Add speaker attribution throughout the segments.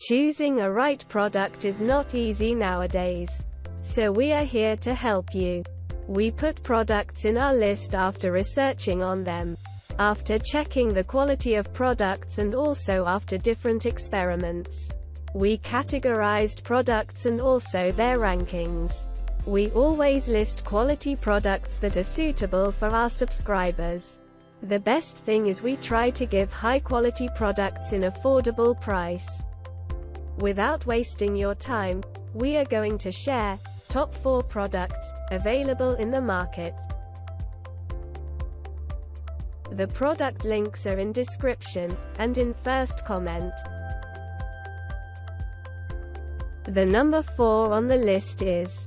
Speaker 1: Choosing a right product is not easy nowadays. So we are here to help you. We put products in our list after researching on them, after checking the quality of products, and also after different experiments. We categorized products and also their rankings. We always list quality products that are suitable for our subscribers. The best thing is we try to give high quality products in affordable price. Without wasting your time, we are going to share top 4 products available in the market. The product links are in description and in first comment. The number 4 on the list is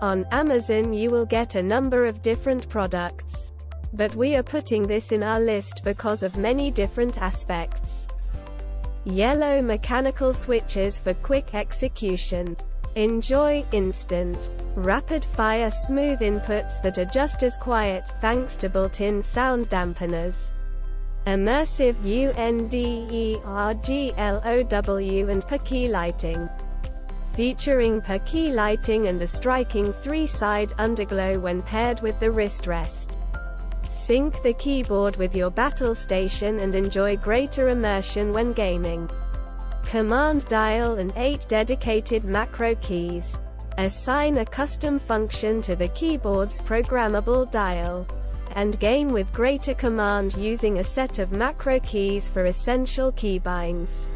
Speaker 1: on Amazon. You will get a number of different products, but we are putting this in our list because of many different aspects. Yellow mechanical switches for quick execution. Enjoy instant, rapid-fire smooth inputs that are just as quiet, thanks to built-in sound dampeners. Immersive UNDERGLOW and per-key lighting. Featuring per-key lighting and a striking 3-side underglow when paired with the wrist rest. Sync the keyboard with your battle station and enjoy greater immersion when gaming. Command dial and 8 dedicated macro keys. Assign a custom function to the keyboard's programmable dial. And game with greater command using a set of macro keys for essential keybinds.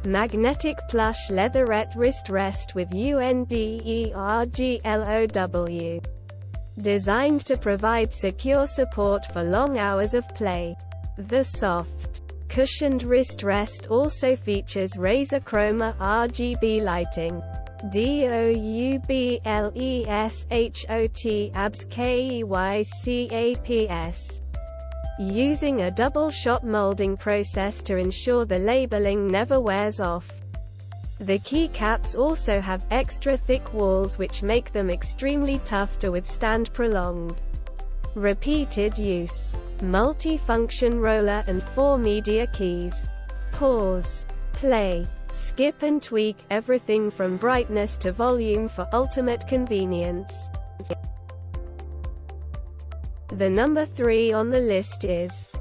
Speaker 1: Magnetic plush leatherette wrist rest with UNDERGLOW. Designed to provide secure support for long hours of play. The soft, cushioned wrist rest also features Razer Chroma RGB lighting. DOUBLESHOT ABS KEYCAPS. Using a double-shot molding process to ensure the labeling never wears off. The keycaps also have extra thick walls which make them extremely tough to withstand prolonged, repeated use. Multi-function roller and 4 media keys. Pause, play, skip and tweak everything from brightness to volume for ultimate convenience. The number 3 on the list is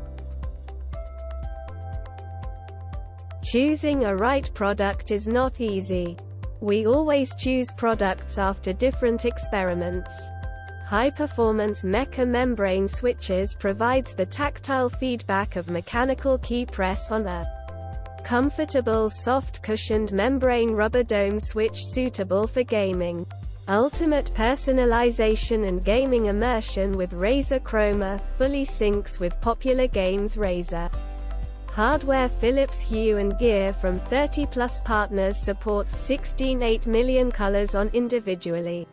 Speaker 1: choosing a right product is not easy. We always choose products after different experiments. High-performance Mecha membrane switches provides the tactile feedback of mechanical key press on a comfortable soft cushioned membrane rubber dome switch suitable for gaming. Ultimate personalization and gaming immersion with Razer Chroma fully syncs with popular games. Razer hardware. Philips Hue and Gear from 30+ partners supports 16.8 million colors on individually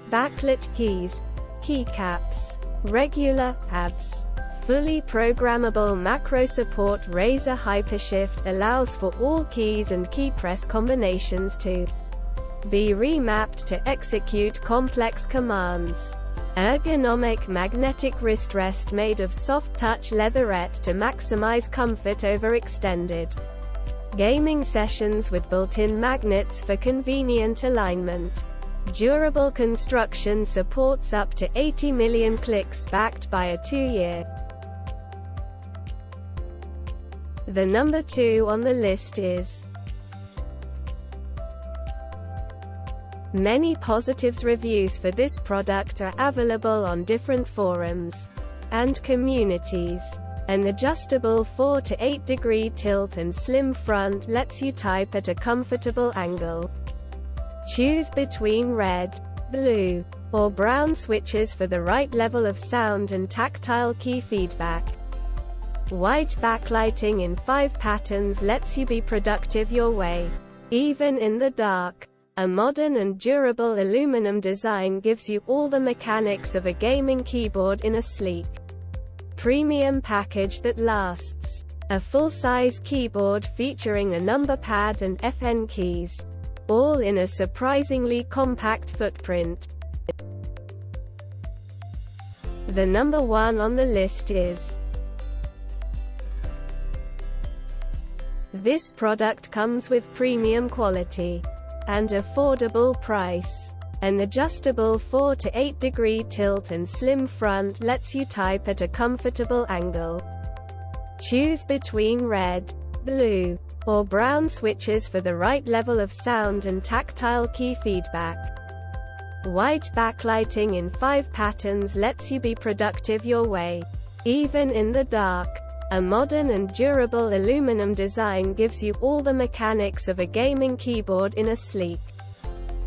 Speaker 1: backlit keys, keycaps, regular ABS. Fully programmable macro support. Razer Hypershift allows for all keys and key press combinations to be remapped to execute complex commands. Ergonomic magnetic wrist rest made of soft touch leatherette to maximize comfort over extended gaming sessions with built-in magnets for convenient alignment. Durable construction supports up to 80 million clicks backed by a 2-year. The number 2 on the list is many positives. Reviews for this product are available on different forums and communities. An adjustable 4 to 8 degree tilt and slim front lets you type at a comfortable angle. Choose between red, blue, or brown switches for the right level of sound and tactile key feedback. White backlighting in 5 patterns lets you be productive your way, even in the dark. A modern and durable aluminum design gives you all the mechanics of a gaming keyboard in a sleek, premium package that lasts. A full-size keyboard featuring a number pad and FN keys, all in a surprisingly compact footprint. The number 1 on the list is This product comes with premium quality and affordable price. An adjustable 4 to 8 degree tilt and slim front lets you type at a comfortable angle. Choose between red, blue, or brown switches for the right level of sound and tactile key feedback. White backlighting in 5 patterns lets you be productive your way, even in the dark. A modern and durable aluminum design gives you all the mechanics of a gaming keyboard in a sleek,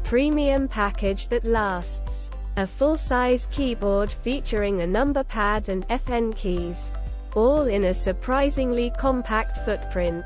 Speaker 1: premium package that lasts. A full-size keyboard featuring a number pad and FN keys, all in a surprisingly compact footprint.